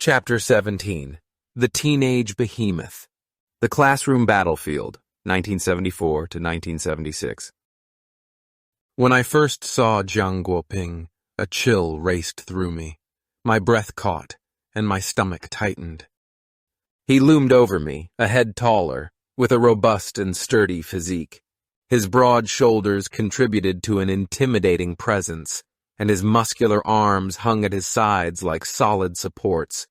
Chapter 17. The Teenage Behemoth. The Classroom Battlefield, 1974 to 1976. When I first saw Jiang Guoping, a chill raced through me. My breath caught, and my stomach tightened. He loomed over me, a head taller, with a robust and sturdy physique. His broad shoulders contributed to an intimidating presence, and his muscular arms hung at his sides like solid supports.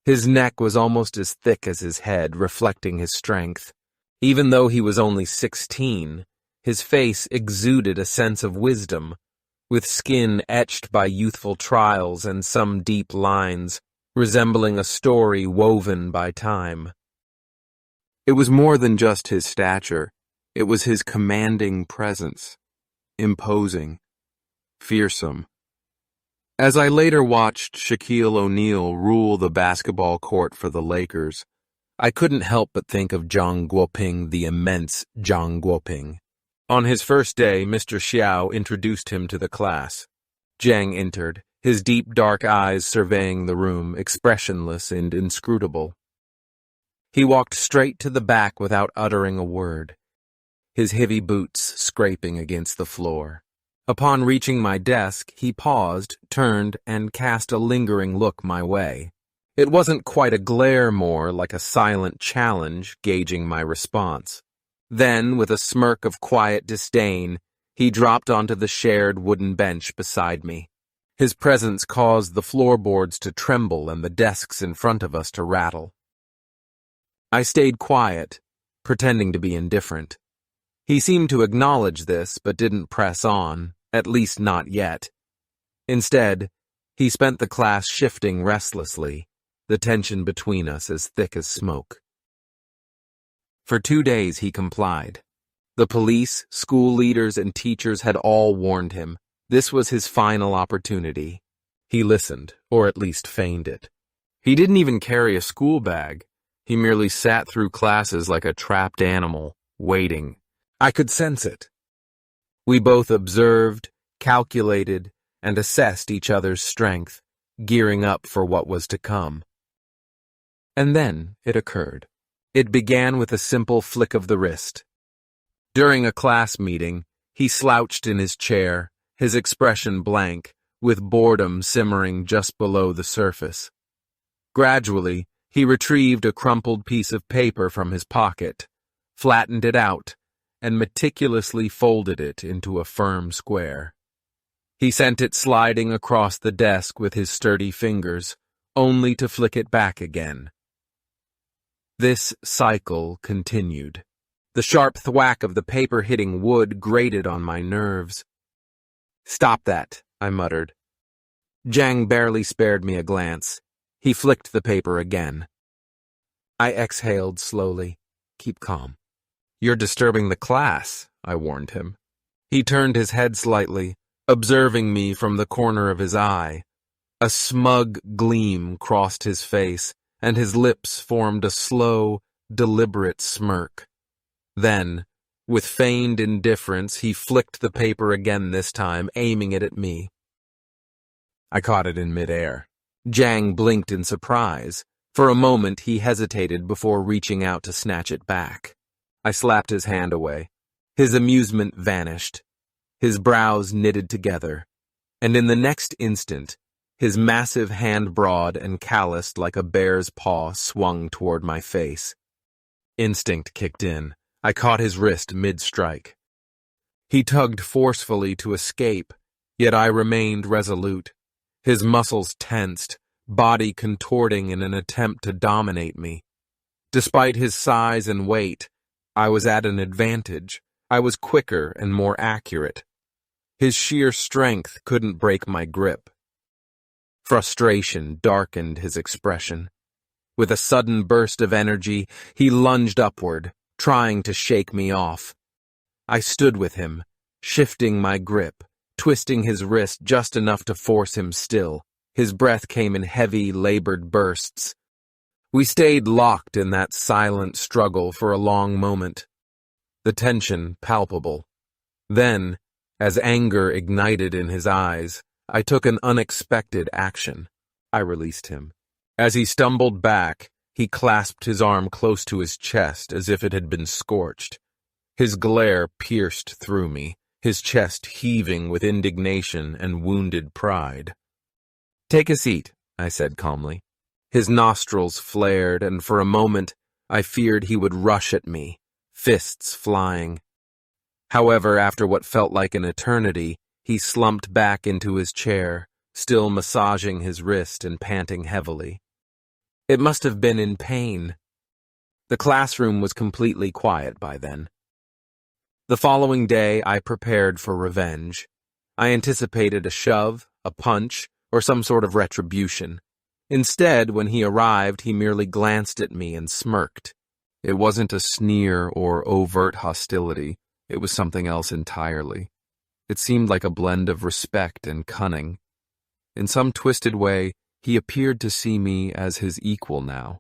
His neck was almost as thick as his head, reflecting his strength. Even though he was only 16, his face exuded a sense of wisdom, with skin etched by youthful trials and some deep lines, resembling a story woven by time. It was more than just his stature. It was his commanding presence, imposing, fearsome. As I later watched Shaquille O'Neal rule the basketball court for the Lakers, I couldn't help but think of Jiang Guoping, the immense Jiang Guoping. On his first day, Mr. Xiao introduced him to the class. Jiang entered, his deep dark eyes surveying the room, expressionless and inscrutable. He walked straight to the back without uttering a word, his heavy boots scraping against the floor. Upon reaching my desk, he paused, turned, and cast a lingering look my way. It wasn't quite a glare, more like a silent challenge, gauging my response. Then, with a smirk of quiet disdain, he dropped onto the shared wooden bench beside me. His presence caused the floorboards to tremble and the desks in front of us to rattle. I stayed quiet, pretending to be indifferent. He seemed to acknowledge this, but didn't press on. At least not yet. Instead, he spent the class shifting restlessly, the tension between us as thick as smoke. For 2 days he complied. The police, school leaders, and teachers had all warned him. This was his final opportunity. He listened, or at least feigned it. He didn't even carry a school bag. He merely sat through classes like a trapped animal, waiting. I could sense it. We both observed, calculated, and assessed each other's strength, gearing up for what was to come. And then it occurred. It began with a simple flick of the wrist. During a class meeting, he slouched in his chair, his expression blank, with boredom simmering just below the surface. Gradually, he retrieved a crumpled piece of paper from his pocket, flattened it out, and meticulously folded it into a firm square. He sent it sliding across the desk with his sturdy fingers, only to flick it back again. This cycle continued. The sharp thwack of the paper hitting wood grated on my nerves. "Stop that," I muttered. Jiang barely spared me a glance. He flicked the paper again. I exhaled slowly. "Keep calm." "You're disturbing the class," I warned him. He turned his head slightly, observing me from the corner of his eye. A smug gleam crossed his face, and his lips formed a slow, deliberate smirk. Then, with feigned indifference, he flicked the paper again this time, aiming it at me. I caught it in midair. Jiang blinked in surprise. For a moment, he hesitated before reaching out to snatch it back. I slapped his hand away. His amusement vanished. His brows knitted together, and in the next instant, his massive hand broad and calloused like a bear's paw swung toward my face. Instinct kicked in. I caught his wrist mid-strike. He tugged forcefully to escape, yet I remained resolute. His muscles tensed, body contorting in an attempt to dominate me. Despite his size and weight, I was at an advantage. I was quicker and more accurate. His sheer strength couldn't break my grip. Frustration darkened his expression. With a sudden burst of energy, he lunged upward, trying to shake me off. I stood with him, shifting my grip, twisting his wrist just enough to force him still. His breath came in heavy, labored bursts. We stayed locked in that silent struggle for a long moment, the tension palpable. Then, as anger ignited in his eyes, I took an unexpected action. I released him. As he stumbled back, he clasped his arm close to his chest as if it had been scorched. His glare pierced through me, his chest heaving with indignation and wounded pride. "Take a seat," I said calmly. His nostrils flared, and for a moment I feared he would rush at me, fists flying. However, after what felt like an eternity, he slumped back into his chair, still massaging his wrist and panting heavily. It must have been in pain. The classroom was completely quiet by then. The following day, I prepared for revenge. I anticipated a shove, a punch, or some sort of retribution. Instead, when he arrived, he merely glanced at me and smirked. It wasn't a sneer or overt hostility. It was something else entirely. It seemed like a blend of respect and cunning. In some twisted way, he appeared to see me as his equal now.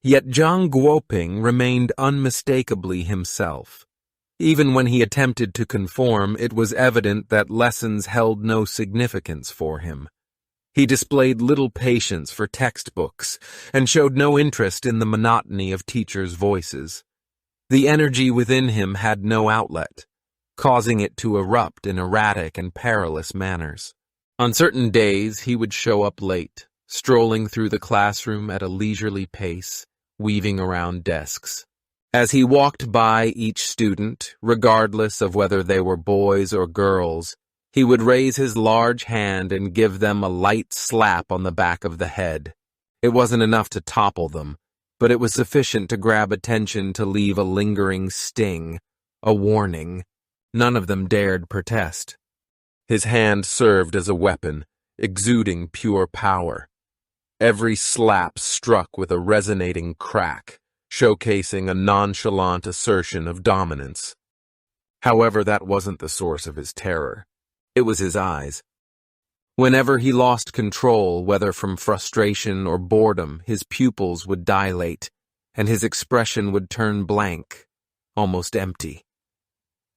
Yet Zhang Guoping remained unmistakably himself. Even when he attempted to conform, it was evident that lessons held no significance for him. He displayed little patience for textbooks and showed no interest in the monotony of teachers' voices. The energy within him had no outlet, causing it to erupt in erratic and perilous manners. On certain days, he would show up late, strolling through the classroom at a leisurely pace, weaving around desks. As he walked by each student, regardless of whether they were boys or girls, he would raise his large hand and give them a light slap on the back of the head. It wasn't enough to topple them, but it was sufficient to grab attention to leave a lingering sting, a warning. None of them dared protest. His hand served as a weapon, exuding pure power. Every slap struck with a resonating crack, showcasing a nonchalant assertion of dominance. However, that wasn't the source of his terror. It was his eyes. Whenever he lost control, whether from frustration or boredom, his pupils would dilate, and his expression would turn blank, almost empty.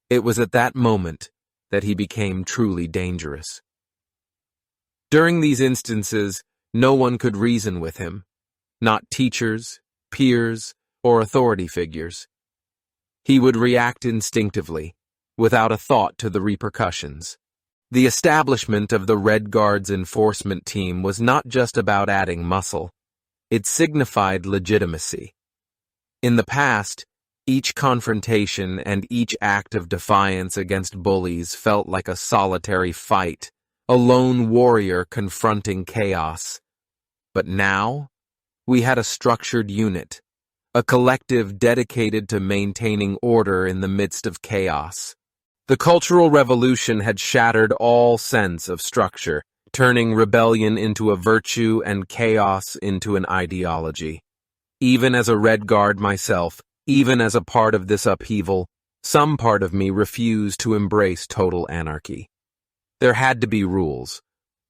It was at that moment that he became truly dangerous. During these instances, no one could reason with him, not teachers, peers, or authority figures. He would react instinctively, without a thought to the repercussions. The establishment of the Red Guard's enforcement team was not just about adding muscle. It signified legitimacy. In the past, each confrontation and each act of defiance against bullies felt like a solitary fight, a lone warrior confronting chaos. But now, we had a structured unit, a collective dedicated to maintaining order in the midst of chaos. The Cultural Revolution had shattered all sense of structure, turning rebellion into a virtue and chaos into an ideology. Even as a Red Guard myself, even as a part of this upheaval, some part of me refused to embrace total anarchy. There had to be rules.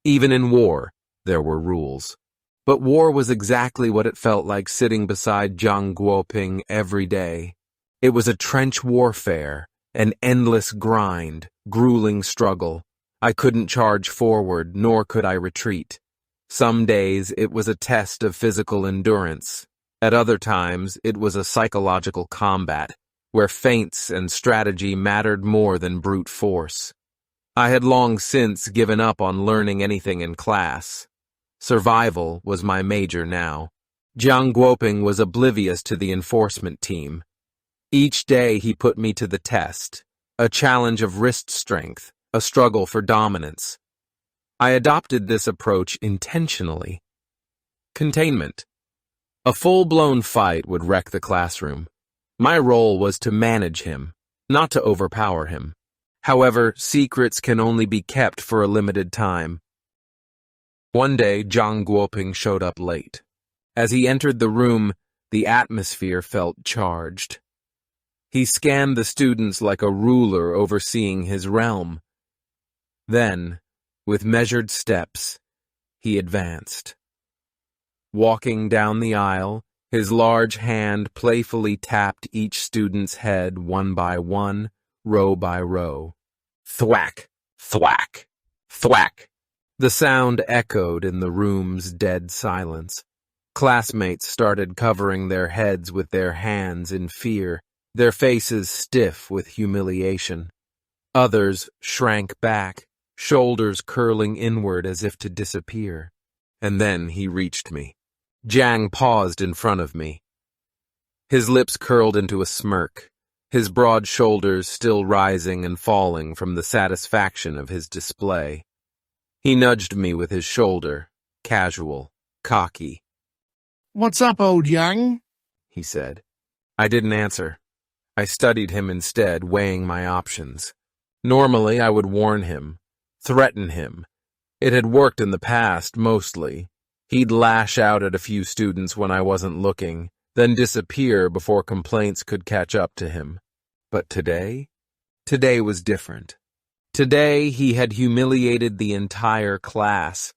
Even in war, there were rules. But war was exactly what it felt like sitting beside Zhang Guoping every day. It was a trench warfare, an endless grind, grueling struggle. I couldn't charge forward, nor could I retreat. Some days it was a test of physical endurance. At other times, it was a psychological combat, where feints and strategy mattered more than brute force. I had long since given up on learning anything in class. Survival was my major now. Zhang Guoping was oblivious to the enforcement team. Each day he put me to the test, a challenge of wrist strength, a struggle for dominance. I adopted this approach intentionally. Containment. A full-blown fight would wreck the classroom. My role was to manage him, not to overpower him. However, secrets can only be kept for a limited time. One day, Zhang Guoping showed up late. As he entered the room, the atmosphere felt charged. He scanned the students like a ruler overseeing his realm. Then, with measured steps, he advanced. Walking down the aisle, his large hand playfully tapped each student's head one by one, row by row. Thwack, thwack, thwack. The sound echoed in the room's dead silence. Classmates started covering their heads with their hands in fear, their faces stiff with humiliation. Others shrank back, shoulders curling inward as if to disappear. And then he reached me. Jiang paused in front of me. His lips curled into a smirk, his broad shoulders still rising and falling from the satisfaction of his display. He nudged me with his shoulder, casual, cocky. "What's up, old Yang?" he said. I didn't answer. I studied him instead, weighing my options. Normally, I would warn him, threaten him. It had worked in the past, mostly. He'd lash out at a few students when I wasn't looking, then disappear before complaints could catch up to him. But today? Today was different. Today, he had humiliated the entire class.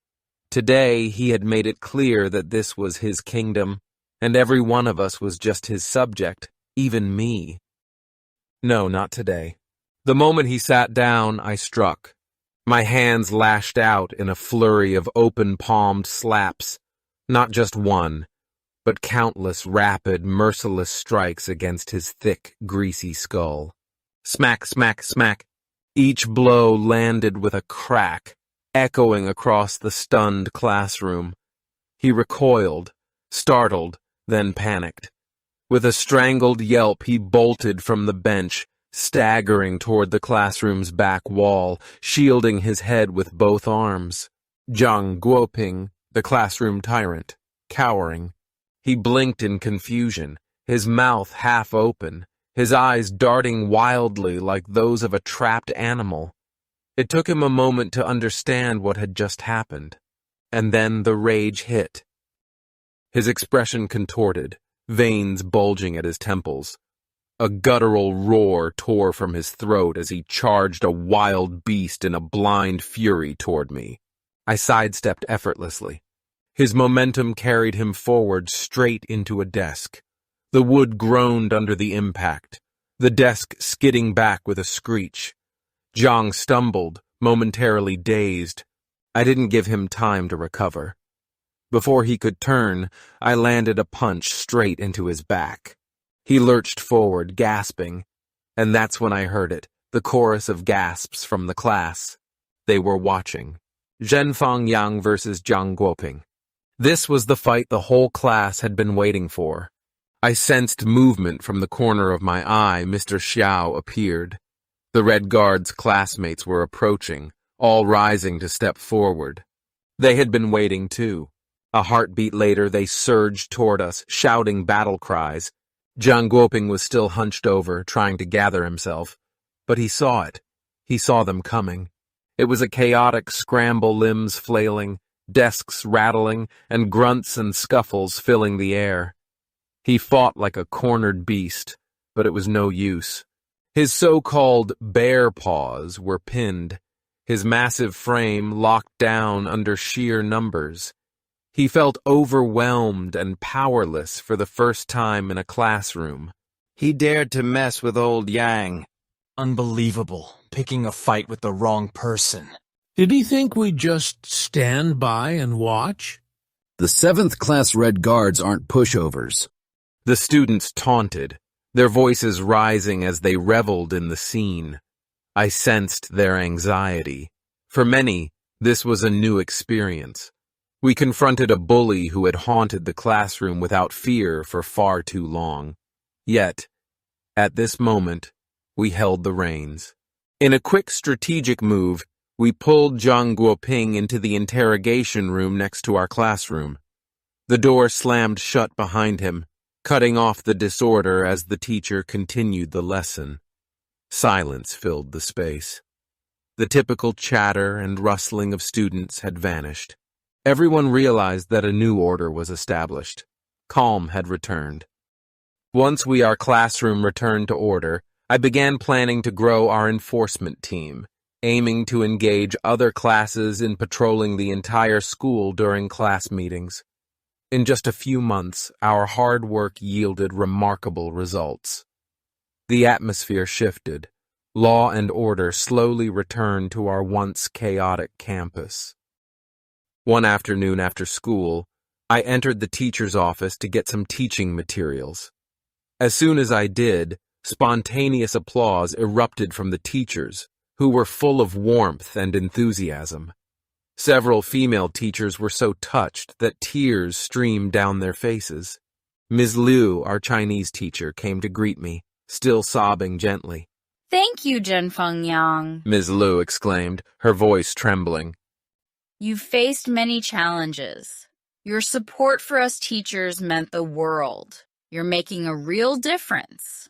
Today, he had made it clear that this was his kingdom, and every one of us was just his subject, even me. No, not today. The moment he sat down, I struck. My hands lashed out in a flurry of open-palmed slaps, not just one, but countless rapid, merciless strikes against his thick, greasy skull. Smack, smack, smack. Each blow landed with a crack, echoing across the stunned classroom. He recoiled, startled, then panicked. With a strangled yelp, he bolted from the bench, staggering toward the classroom's back wall, shielding his head with both arms. Zhang Guoping, the classroom tyrant, cowering. He blinked in confusion, his mouth half open, his eyes darting wildly like those of a trapped animal. It took him a moment to understand what had just happened. And then the rage hit. His expression contorted, veins bulging at his temples. A guttural roar tore from his throat as he charged a wild beast in a blind fury toward me. I sidestepped effortlessly. His momentum carried him forward straight into a desk. The wood groaned under the impact, the desk skidding back with a screech. Zhang stumbled, momentarily dazed. I didn't give him time to recover. Before he could turn, I landed a punch straight into his back. He lurched forward, gasping, and that's when I heard it, the chorus of gasps from the class. They were watching. Zhenfang Yang versus Zhang Guoping. This was the fight the whole class had been waiting for. I sensed movement from the corner of my eye. Mr. Xiao appeared. The Red Guard's classmates were approaching, all rising to step forward. They had been waiting too. A heartbeat later, they surged toward us, shouting battle cries. Zhang Guoping was still hunched over, trying to gather himself. But he saw it. He saw them coming. It was a chaotic scramble, limbs flailing, desks rattling, and grunts and scuffles filling the air. He fought like a cornered beast, but it was no use. His so-called bear paws were pinned, his massive frame locked down under sheer numbers. He felt overwhelmed and powerless for the first time in a classroom. He dared to mess with old Yang. Unbelievable, picking a fight with the wrong person. Did he think we'd just stand by and watch? The 7th class Red Guards aren't pushovers. The students taunted, their voices rising as they reveled in the scene. I sensed their anxiety. For many, this was a new experience. We confronted a bully who had haunted the classroom without fear for far too long. Yet, at this moment, we held the reins. In a quick strategic move, we pulled Zhang Guoping into the interrogation room next to our classroom. The door slammed shut behind him, cutting off the disorder as the teacher continued the lesson. Silence filled the space. The typical chatter and rustling of students had vanished. Everyone realized that a new order was established. Calm had returned. Once our classroom returned to order, I began planning to grow our enforcement team, aiming to engage other classes in patrolling the entire school during class meetings. In just a few months, our hard work yielded remarkable results. The atmosphere shifted. Law and order slowly returned to our once chaotic campus. One afternoon after school, I entered the teacher's office to get some teaching materials. As soon as I did, spontaneous applause erupted from the teachers, who were full of warmth and enthusiasm. Several female teachers were so touched that tears streamed down their faces. Ms. Liu, our Chinese teacher, came to greet me, still sobbing gently. Thank you, Zhenfeng Yang. Ms. Liu exclaimed, her voice trembling. You've faced many challenges. Your support for us teachers meant the world. You're making a real difference.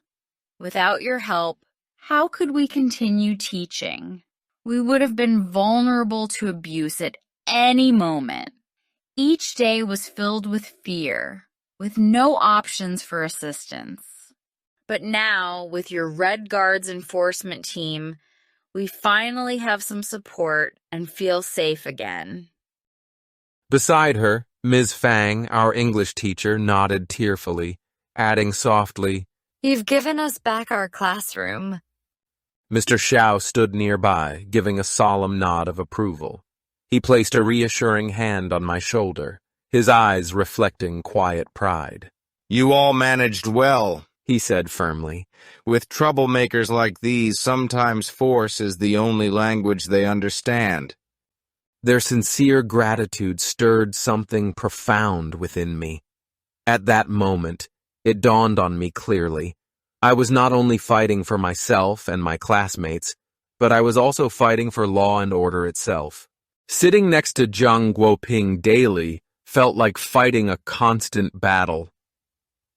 Without your help, how could we continue teaching? We would have been vulnerable to abuse at any moment. Each day was filled with fear, with no options for assistance. But now, with your Red Guards enforcement team, we finally have some support and feel safe again. Beside her, Ms. Fang, our English teacher, nodded tearfully, adding softly, You've given us back our classroom. Mr. Xiao stood nearby, giving a solemn nod of approval. He placed a reassuring hand on my shoulder, his eyes reflecting quiet pride. You all managed well, He said firmly. With troublemakers like these, sometimes force is the only language they understand. Their sincere gratitude stirred something profound within me. At that moment, it dawned on me clearly. I was not only fighting for myself and my classmates, but I was also fighting for law and order itself. Sitting next to Zhang Guoping daily felt like fighting a constant battle.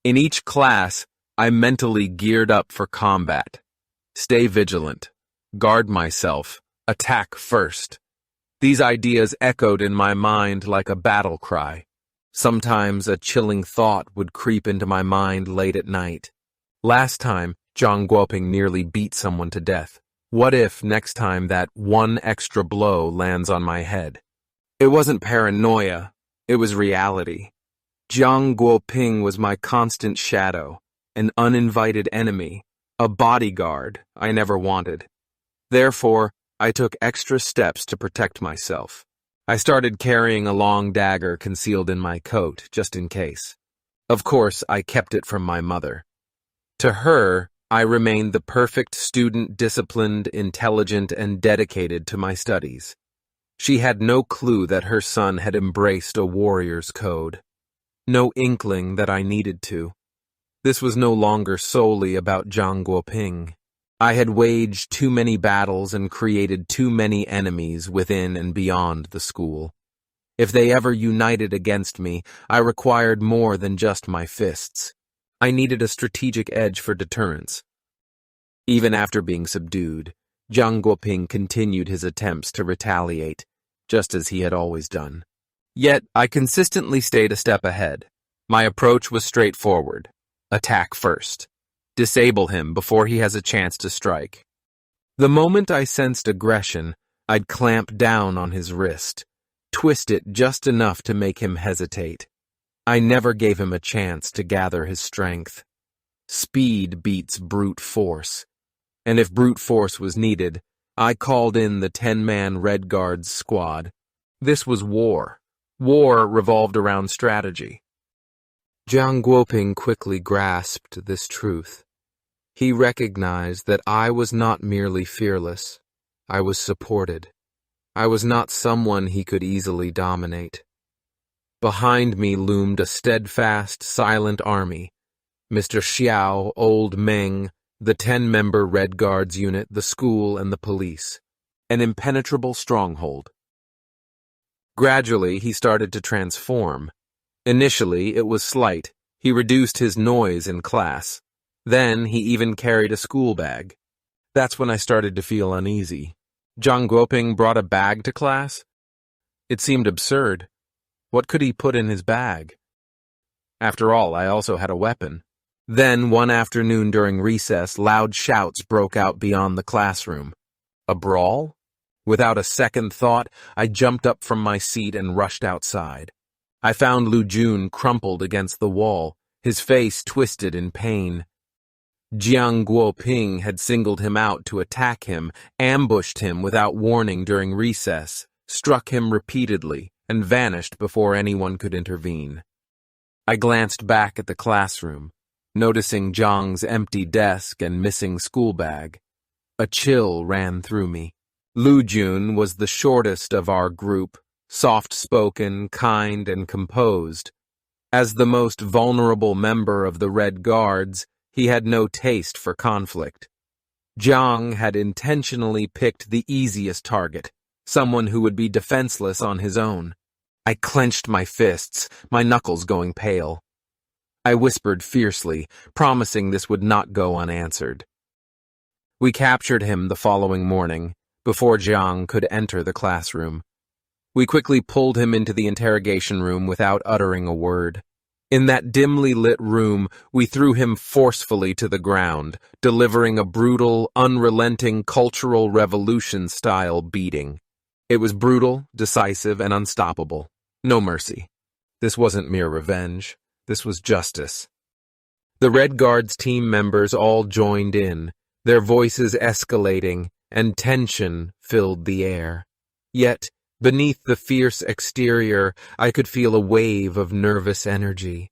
In each class, I mentally geared up for combat. Stay vigilant, guard myself, attack first. These ideas echoed in my mind like a battle cry. Sometimes a chilling thought would creep into my mind late at night. Last time, Zhang Guoping nearly beat someone to death. What if next time that one extra blow lands on my head? It wasn't paranoia, it was reality. Zhang Guoping was my constant shadow, an uninvited enemy, a bodyguard I never wanted. Therefore, I took extra steps to protect myself. I started carrying a long dagger concealed in my coat, just in case. Of course, I kept it from my mother. To her, I remained the perfect student, disciplined, intelligent, and dedicated to my studies. She had no clue that her son had embraced a warrior's code. No inkling that I needed to. This was no longer solely about Zhang Guoping. I had waged too many battles and created too many enemies within and beyond the school. If they ever united against me, I required more than just my fists. I needed a strategic edge for deterrence. Even after being subdued, Zhang Guoping continued his attempts to retaliate, just as he had always done. Yet, I consistently stayed a step ahead. My approach was straightforward. Attack first. Disable him before he has a chance to strike. The moment I sensed aggression, I'd clamp down on his wrist, twist it just enough to make him hesitate. I never gave him a chance to gather his strength. Speed beats brute force, and if brute force was needed, I called in the 10-man Red Guards squad. This was war. War revolved around strategy. Zhang Guoping quickly grasped this truth. He recognized that I was not merely fearless. I was supported. I was not someone he could easily dominate. Behind me loomed a steadfast, silent army. Mr. Xiao, Old Meng, the 10-member Red Guards unit, the school, and the police. An impenetrable stronghold. Gradually, he started to transform. Initially, it was slight. He reduced his noise in class. Then, he even carried a school bag. That's when I started to feel uneasy. Zhang Guoping brought a bag to class? It seemed absurd. What could he put in his bag? After all, I also had a weapon. Then, one afternoon during recess, loud shouts broke out beyond the classroom. A brawl? Without a second thought, I jumped up from my seat and rushed outside. I found Lu Jun crumpled against the wall, his face twisted in pain. Zhang Guoping had singled him out to attack him, ambushed him without warning during recess, struck him repeatedly, and vanished before anyone could intervene. I glanced back at the classroom, noticing Zhang's empty desk and missing school bag. A chill ran through me. Lu Jun was the shortest of our group, soft-spoken, kind, and composed. As the most vulnerable member of the Red Guards, he had no taste for conflict. Zhang had intentionally picked the easiest target, someone who would be defenseless on his own. I clenched my fists, my knuckles going pale. I whispered fiercely, promising this would not go unanswered. We captured him the following morning, before Zhang could enter the classroom. We quickly pulled him into the interrogation room without uttering a word. In that dimly lit room, we threw him forcefully to the ground, delivering a brutal, unrelenting cultural revolution-style beating. It was brutal, decisive, and unstoppable. No mercy. This wasn't mere revenge. This was justice. The Red Guards team members all joined in, their voices escalating, and tension filled the air. Yet, beneath the fierce exterior, I could feel a wave of nervous energy.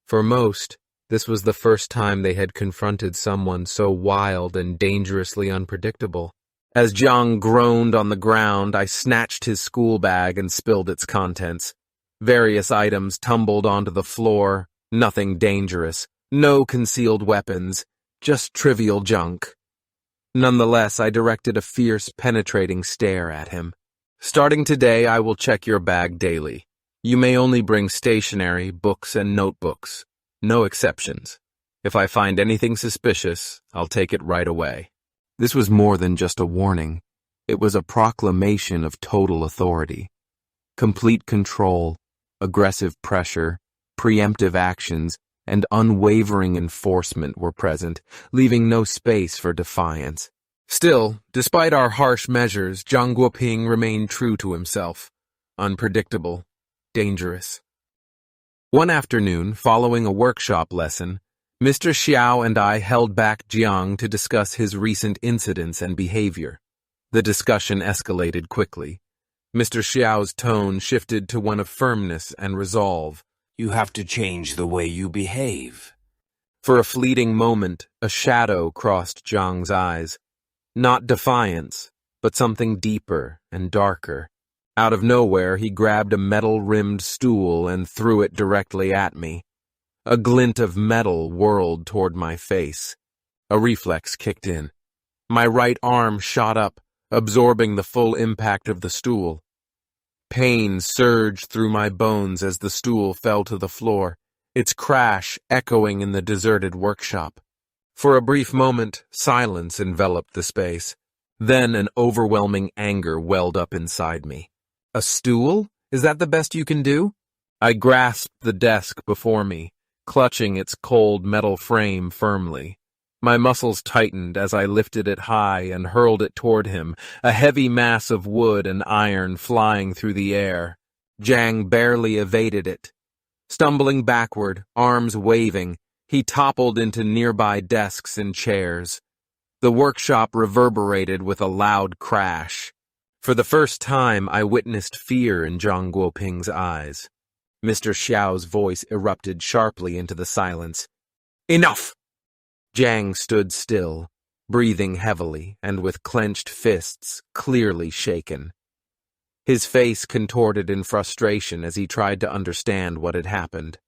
For most, this was the first time they had confronted someone so wild and dangerously unpredictable. As Zhang groaned on the ground, I snatched his school bag and spilled its contents. Various items tumbled onto the floor, nothing dangerous, no concealed weapons, just trivial junk. Nonetheless, I directed a fierce, penetrating stare at him. Starting today, I will check your bag daily. You may only bring stationery, books, and notebooks. No exceptions. If I find anything suspicious, I'll take it right away. This was more than just a warning. It was a proclamation of total authority. Complete control, aggressive pressure, preemptive actions, and unwavering enforcement were present, leaving no space for defiance. Still, despite our harsh measures, Zhang Guoping remained true to himself. Unpredictable, dangerous. One afternoon, following a workshop lesson, Mr. Xiao and I held back Jiang to discuss his recent incidents and behavior. The discussion escalated quickly. Mr. Xiao's tone shifted to one of firmness and resolve. You have to change the way you behave. For a fleeting moment, a shadow crossed Zhang's eyes. Not defiance, but something deeper and darker. Out of nowhere, he grabbed a metal-rimmed stool and threw it directly at me. A glint of metal whirled toward my face. A reflex kicked in. My right arm shot up, absorbing the full impact of the stool. Pain surged through my bones as the stool fell to the floor, its crash echoing in the deserted workshop. For a brief moment, silence enveloped the space. Then an overwhelming anger welled up inside me. A stool? Is that the best you can do? I grasped the desk before me, clutching its cold metal frame firmly. My muscles tightened as I lifted it high and hurled it toward him, a heavy mass of wood and iron flying through the air. Zhang barely evaded it. Stumbling backward, arms waving, he toppled into nearby desks and chairs. The workshop reverberated with a loud crash. For the first time, I witnessed fear in Zhang Guoping's eyes. Mr. Xiao's voice erupted sharply into the silence. Enough! Zhang stood still, breathing heavily and with clenched fists clearly shaken. His face contorted in frustration as he tried to understand what had happened.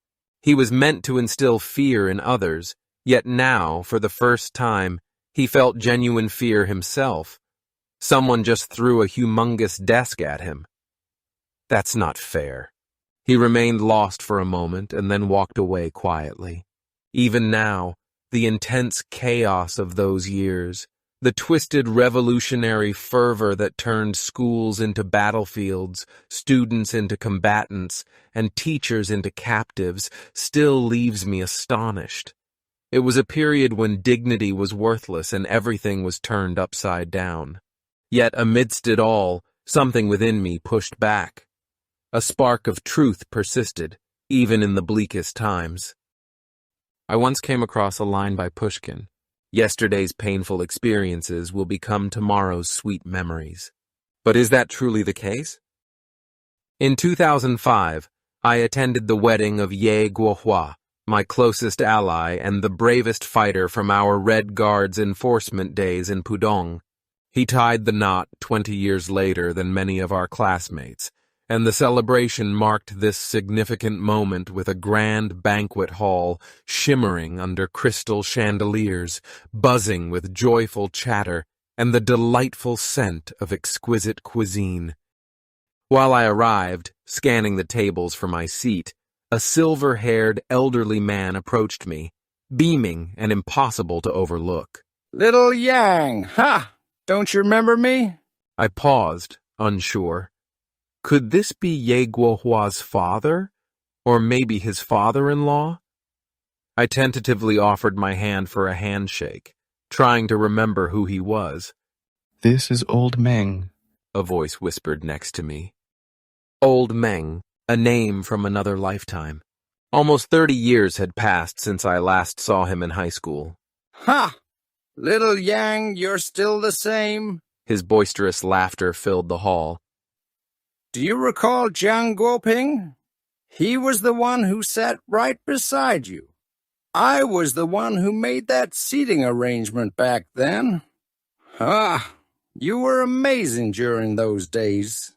He was meant to instill fear in others, yet now, for the first time, he felt genuine fear himself. Someone just threw a humongous desk at him. That's not fair. He remained lost for a moment and then walked away quietly. Even now, the intense chaos of those years, the twisted revolutionary fervor that turned schools into battlefields, students into combatants, and teachers into captives, still leaves me astonished. It was a period when dignity was worthless and everything was turned upside down. Yet amidst it all, something within me pushed back. A spark of truth persisted, even in the bleakest times. I once came across a line by Pushkin. Yesterday's painful experiences will become tomorrow's sweet memories. But is that truly the case? In 2005, I attended the wedding of Ye Guohua, my closest ally and the bravest fighter from our Red Guards enforcement days in Pudong. He tied the knot 20 years later than many of our classmates, and the celebration marked this significant moment with a grand banquet hall shimmering under crystal chandeliers, buzzing with joyful chatter, and the delightful scent of exquisite cuisine. While I arrived, scanning the tables for my seat, a silver-haired elderly man approached me, beaming and impossible to overlook. Little Yang, ha! Don't you remember me? I paused, unsure. Could this be Ye Guohua's father? Or maybe his father-in-law? I tentatively offered my hand for a handshake, trying to remember who he was. This is Old Meng, a voice whispered next to me. Old Meng, a name from another lifetime. Almost 30 years had passed since I last saw him in high school. Ha! Little Yang, you're still the same. His boisterous laughter filled the hall. Do you recall Jiang Guoping? He was the one who sat right beside you. I was the one who made that seating arrangement back then. Ah, you were amazing during those days.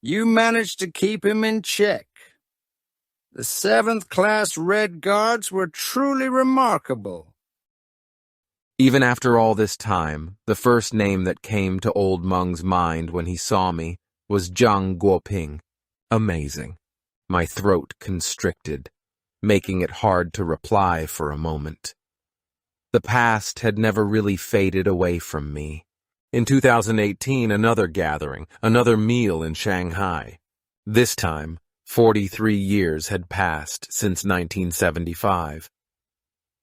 You managed to keep him in check. The 7th class Red Guards were truly remarkable. Even after all this time, the first name that came to Old Meng's mind when he saw me was Jiang Guoping. Amazing. My throat constricted, making it hard to reply for a moment. The past had never really faded away from me. In 2018, another gathering, another meal in Shanghai. This time, 43 years had passed since 1975.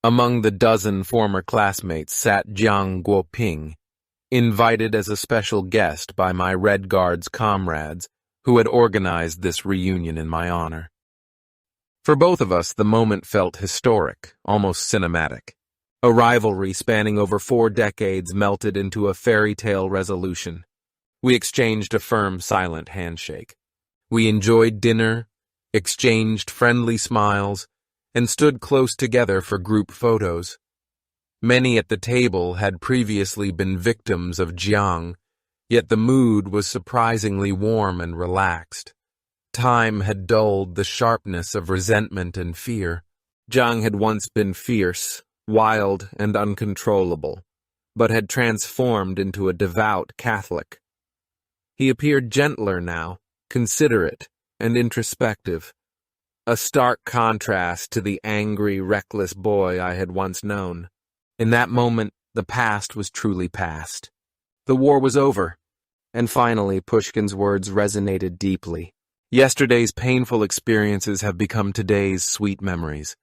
Among the dozen former classmates sat Jiang Guoping, invited as a special guest by my Red Guards comrades who had organized this reunion in my honor. For both of us, the moment felt historic, almost cinematic. A rivalry spanning over 4 decades melted into a fairy tale resolution. We exchanged a firm, silent handshake. We enjoyed dinner, exchanged friendly smiles, and stood close together for group photos. Many at the table had previously been victims of Jiang, yet the mood was surprisingly warm and relaxed. Time had dulled the sharpness of resentment and fear. Jiang had once been fierce, wild, and uncontrollable, but had transformed into a devout Catholic. He appeared gentler now, considerate, and introspective, a stark contrast to the angry, reckless boy I had once known. In that moment, the past was truly past. The war was over, and finally Pushkin's words resonated deeply. Yesterday's painful experiences have become today's sweet memories.